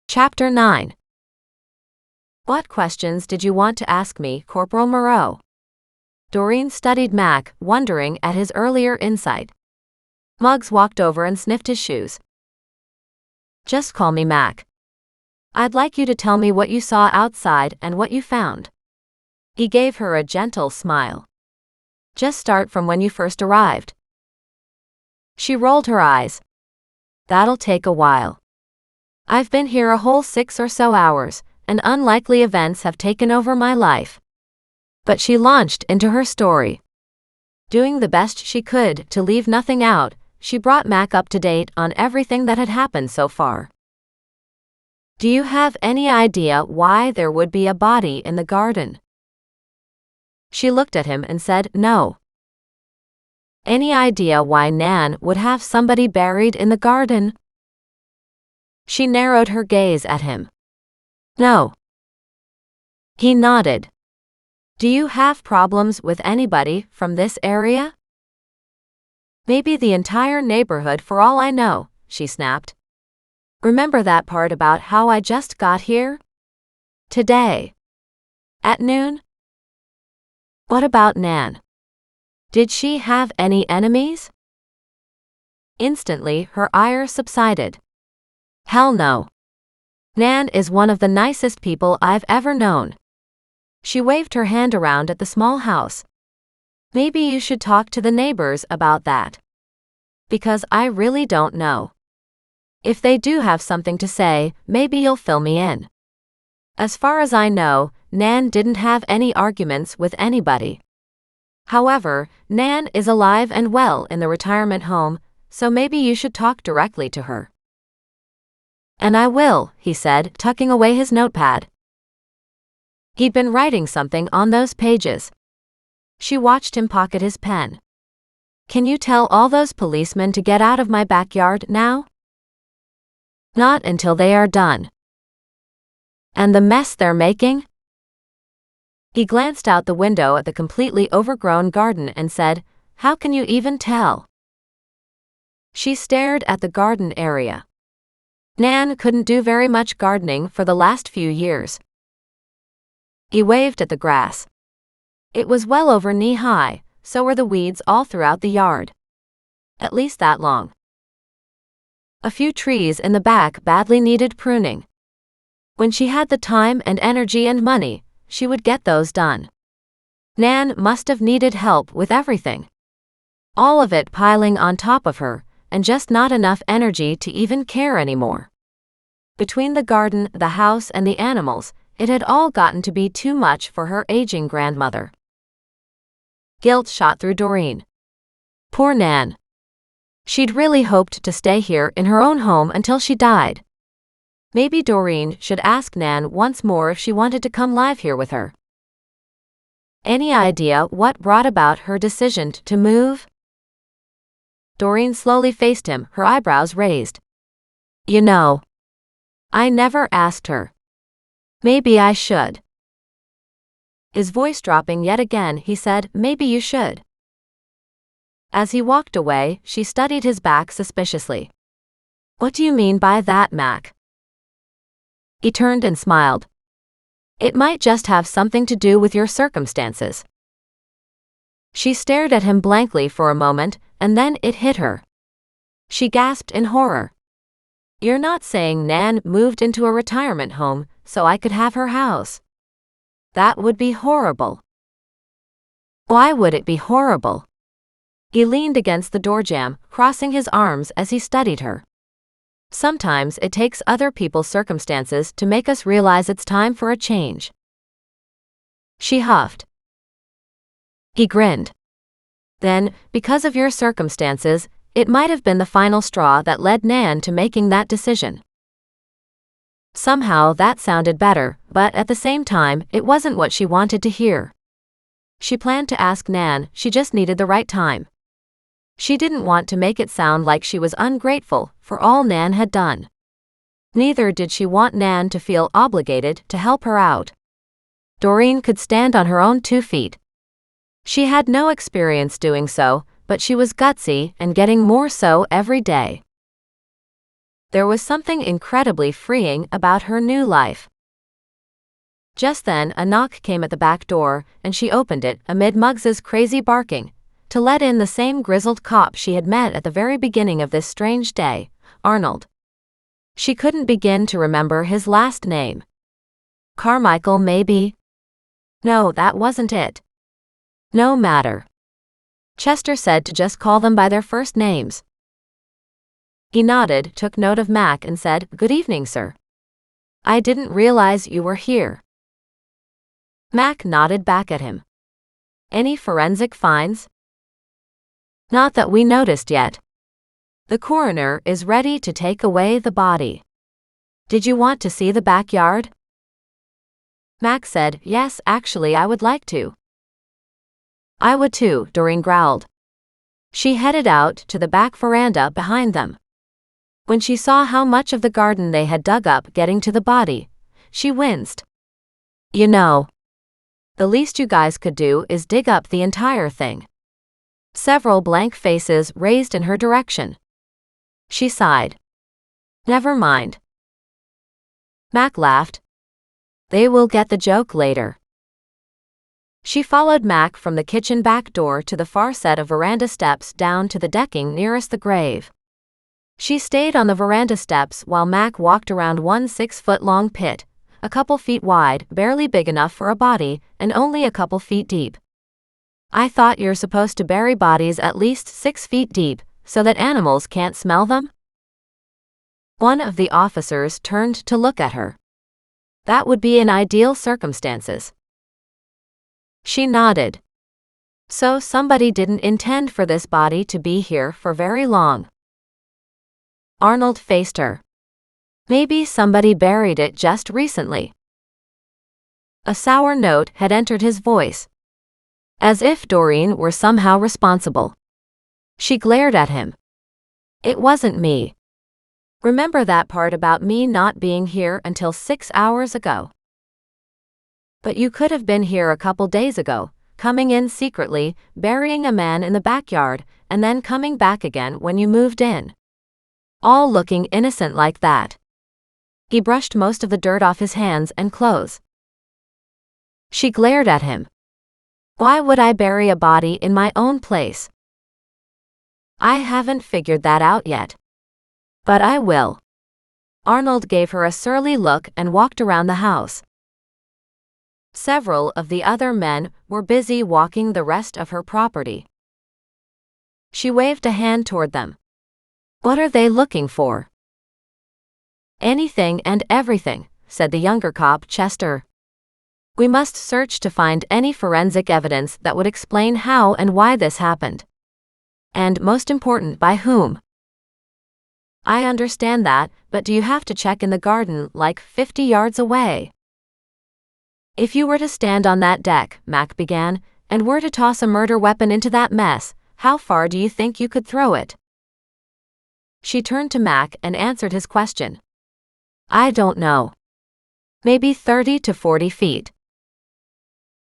Chapter 9. What questions did you want to ask me, Corporal Moreau? Doreen studied Mac, wondering at his earlier insight. Muggs walked over and sniffed his shoes. Just call me Mac. I'd like you to tell me what you saw outside and what you found. He gave her a gentle smile. Just start from when you first arrived. She rolled her eyes. That'll take a while. I've been here a whole 6 or so hours, and unlikely events have taken over my life. But she launched into her story. Doing the best she could to leave nothing out, she brought Mac up to date on everything that had happened so far. Do you have any idea why there would be a body in the garden? She looked at him and said no. Any idea why Nan would have somebody buried in the garden? She narrowed her gaze at him. No. He nodded. Do you have problems with anybody from this area? Maybe the entire neighborhood for all I know, she snapped. Remember that part about how I just got here? Today. At noon? What about Nan? Did she have any enemies? Instantly, her ire subsided. Hell no. Nan is one of the nicest people I've ever known. She waved her hand around at the small house. Maybe you should talk to the neighbors about that. Because I really don't know. If they do have something to say, maybe you'll fill me in. As far as I know, Nan didn't have any arguments with anybody. However, Nan is alive and well in the retirement home, so maybe you should talk directly to her. And I will, he said, tucking away his notepad. He'd been writing something on those pages. She watched him pocket his pen. Can you tell all those policemen to get out of my backyard now? Not until they are done. And the mess they're making? He glanced out the window at the completely overgrown garden and said, How can you even tell? She stared at the garden area. Nan couldn't do very much gardening for the last few years. He waved at the grass. It was well over knee-high, so were the weeds all throughout the yard. At least that long. A few trees in the back badly needed pruning. When she had the time and energy and money, she would get those done. Nan must have needed help with everything. All of it piling on top of her, and just not enough energy to even care anymore. Between the garden, the house, and the animals, it had all gotten to be too much for her aging grandmother. Guilt shot through Doreen. Poor Nan. She'd really hoped to stay here in her own home until she died. Maybe Doreen should ask Nan once more if she wanted to come live here with her. Any idea what brought about her decision to move? Doreen slowly faced him, her eyebrows raised. You know, I never asked her. Maybe I should. His voice dropping yet again, he said, Maybe you should. As he walked away, she studied his back suspiciously. What do you mean by that, Mac? He turned and smiled. It might just have something to do with your circumstances. She stared at him blankly for a moment, and then it hit her. She gasped in horror. You're not saying Nan moved into a retirement home so I could have her house? That would be horrible. Why would it be horrible? He leaned against the doorjamb, crossing his arms as he studied her. Sometimes it takes other people's circumstances to make us realize it's time for a change. She huffed. He grinned. Then, because of your circumstances, it might have been the final straw that led Nan to making that decision. Somehow that sounded better, but at the same time, it wasn't what she wanted to hear. She planned to ask Nan, she just needed the right time. She didn't want to make it sound like she was ungrateful for all Nan had done. Neither did she want Nan to feel obligated to help her out. Doreen could stand on her own 2 feet. She had no experience doing so, but she was gutsy and getting more so every day. There was something incredibly freeing about her new life. Just then, a knock came at the back door, and she opened it, amid Muggs's crazy barking, to let in the same grizzled cop she had met at the very beginning of this strange day, Arnold. She couldn't begin to remember his last name. Carmichael, maybe? No, that wasn't it. No matter. Chester said to just call them by their first names. He nodded, took note of Mac, and said, "Good evening, sir. I didn't realize you were here." Mac nodded back at him. "Any forensic finds?" "Not that we noticed yet. The coroner is ready to take away the body. Did you want to see the backyard?" Mac said, "Yes, actually I would like to." "I would too," Doreen growled. She headed out to the back veranda behind them. When she saw how much of the garden they had dug up getting to the body, she winced. "You know, the least you guys could do is dig up the entire thing." Several blank faces raised in her direction. She sighed. "Never mind." Mac laughed. "They will get the joke later." She followed Mac from the kitchen back door to the far set of veranda steps down to the decking nearest the grave. She stayed on the veranda steps while Mac walked around one 6-foot-long pit, a couple feet wide, barely big enough for a body, and only a couple feet deep. "I thought you're supposed to bury bodies at least 6 feet deep, so that animals can't smell them?" One of the officers turned to look at her. "That would be in ideal circumstances." She nodded. "So somebody didn't intend for this body to be here for very long." Arnold faced her. "Maybe somebody buried it just recently." A sour note had entered his voice. As if Doreen were somehow responsible. She glared at him. "It wasn't me. Remember that part about me not being here until 6 hours ago? But you could have been here a couple days ago, coming in secretly, burying a man in the backyard, and then coming back again when you moved in. All looking innocent like that." He brushed most of the dirt off his hands and clothes. She glared at him. "Why would I bury a body in my own place?" "I haven't figured that out yet. But I will." Arnold gave her a surly look and walked around the house. Several of the other men were busy walking the rest of her property. She waved a hand toward them. "What are they looking for?" "Anything and everything," said the younger cop, Chester. "We must search to find any forensic evidence that would explain how and why this happened. And most important, by whom." "I understand that, but do you have to check in the garden like 50 yards away?" "If you were to stand on that deck," Mac began, "and were to toss a murder weapon into that mess, how far do you think you could throw it?" She turned to Mac and answered his question. "I don't know. Maybe 30 to 40 feet.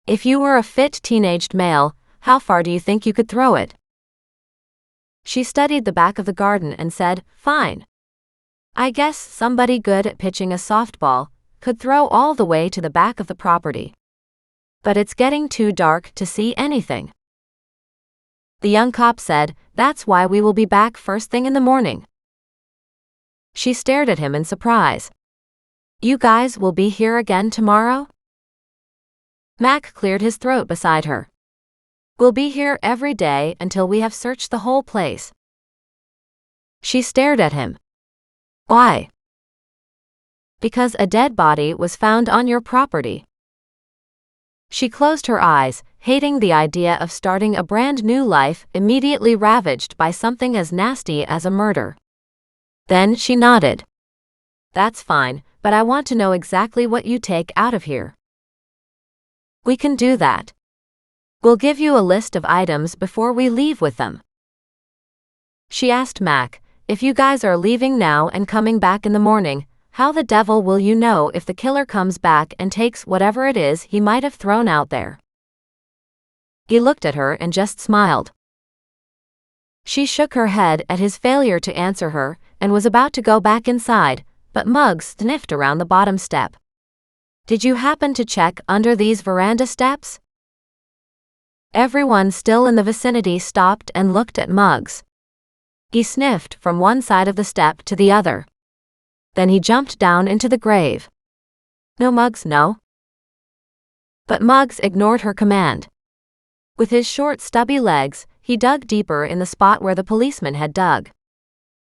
If you were a fit teenaged male, how far do you think you could throw it?" She studied the back of the garden and said, "Fine. I guess somebody good at pitching a softball could throw all the way to the back of the property. But it's getting too dark to see anything." The young cop said, "That's why we will be back first thing in the morning." She stared at him in surprise. "You guys will be here again tomorrow?" Mac cleared his throat beside her. "We'll be here every day until we have searched the whole place." She stared at him. "Why?" "Because a dead body was found on your property." She closed her eyes, hating the idea of starting a brand new life immediately ravaged by something as nasty as a murder. Then she nodded. "That's fine, but I want to know exactly what you take out of here." "We can do that. We'll give you a list of items before we leave with them." She asked Mac, "If you guys are leaving now and coming back in the morning, how the devil will you know if the killer comes back and takes whatever it is he might have thrown out there?" He looked at her and just smiled. She shook her head at his failure to answer her and was about to go back inside, but Muggs sniffed around the bottom step. "Did you happen to check under these veranda steps?" Everyone still in the vicinity stopped and looked at Muggs. He sniffed from one side of the step to the other. Then he jumped down into the grave. "No, Muggs, no." But Muggs ignored her command. With his short, stubby legs, he dug deeper in the spot where the policeman had dug.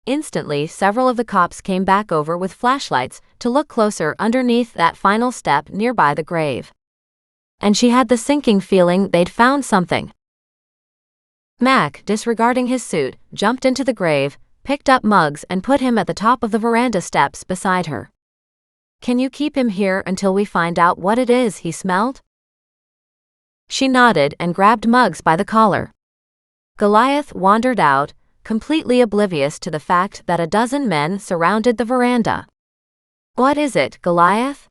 Instantly, several of the cops came back over with flashlights to look closer underneath that final step nearby the grave. And she had the sinking feeling they'd found something. Mac, disregarding his suit, jumped into the grave, picked up Muggs and put him at the top of the veranda steps beside her. "Can you keep him here until we find out what it is he smelled?" She nodded and grabbed Muggs by the collar. Goliath wandered out, completely oblivious to the fact that a dozen men surrounded the veranda. "What is it, Goliath?"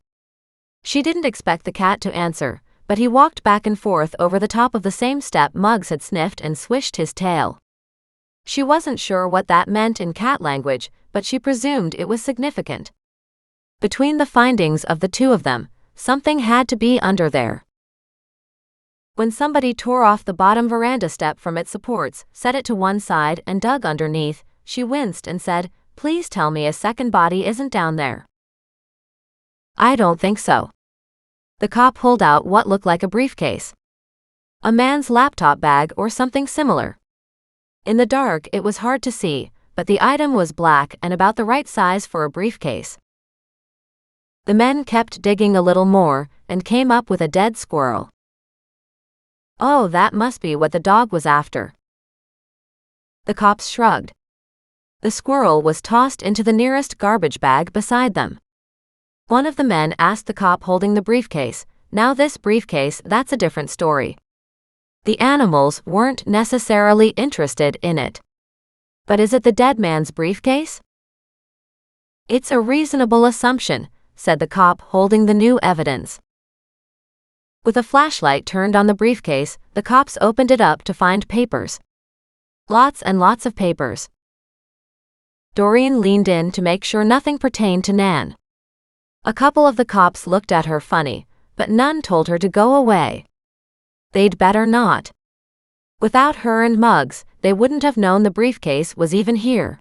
She didn't expect the cat to answer, but he walked back and forth over the top of the same step Muggs had sniffed and swished his tail. She wasn't sure what that meant in cat language, but she presumed it was significant. Between the findings of the two of them, something had to be under there. When somebody tore off the bottom veranda step from its supports, set it to one side, and dug underneath, she winced and said, "Please tell me a second body isn't down there." "I don't think so." The cop pulled out what looked like a briefcase. A man's laptop bag or something similar. In the dark, it was hard to see, but the item was black and about the right size for a briefcase. The men kept digging a little more and came up with a dead squirrel. "Oh, that must be what the dog was after." The cops shrugged. The squirrel was tossed into the nearest garbage bag beside them. One of the men asked the cop holding the briefcase, "Now this briefcase, that's a different story." The animals weren't necessarily interested in it. "But is it the dead man's briefcase?" "It's a reasonable assumption," said the cop holding the new evidence. With a flashlight turned on the briefcase, the cops opened it up to find papers. Lots and lots of papers. Doreen leaned in to make sure nothing pertained to Nan. A couple of the cops looked at her funny, but none told her to go away. They'd better not. Without her and Muggs, they wouldn't have known the briefcase was even here.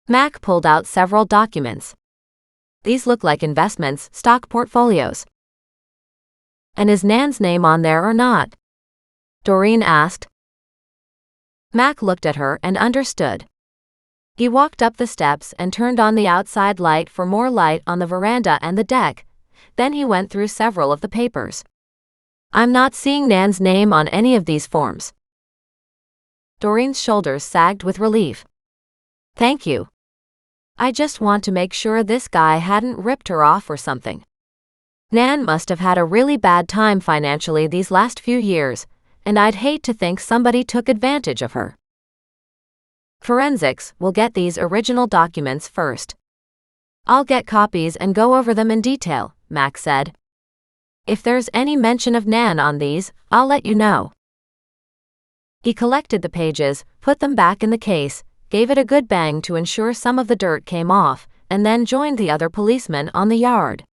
Mac pulled out several documents. "These look like investments, stock portfolios." "And is Nan's name on there or not?" Doreen asked. Mac looked at her and understood. He walked up the steps and turned on the outside light for more light on the veranda and the deck. Then he went through several of the papers. "I'm not seeing Nan's name on any of these forms." Doreen's shoulders sagged with relief. "Thank you. I just want to make sure this guy hadn't ripped her off or something. Nan must have had a really bad time financially these last few years, and I'd hate to think somebody took advantage of her. Forensics will get these original documents first. I'll get copies and go over them in detail," Mac said. "If there's any mention of Nan on these, I'll let you know." He collected the pages, put them back in the case, gave it a good bang to ensure some of the dirt came off, and then joined the other policemen on the yard.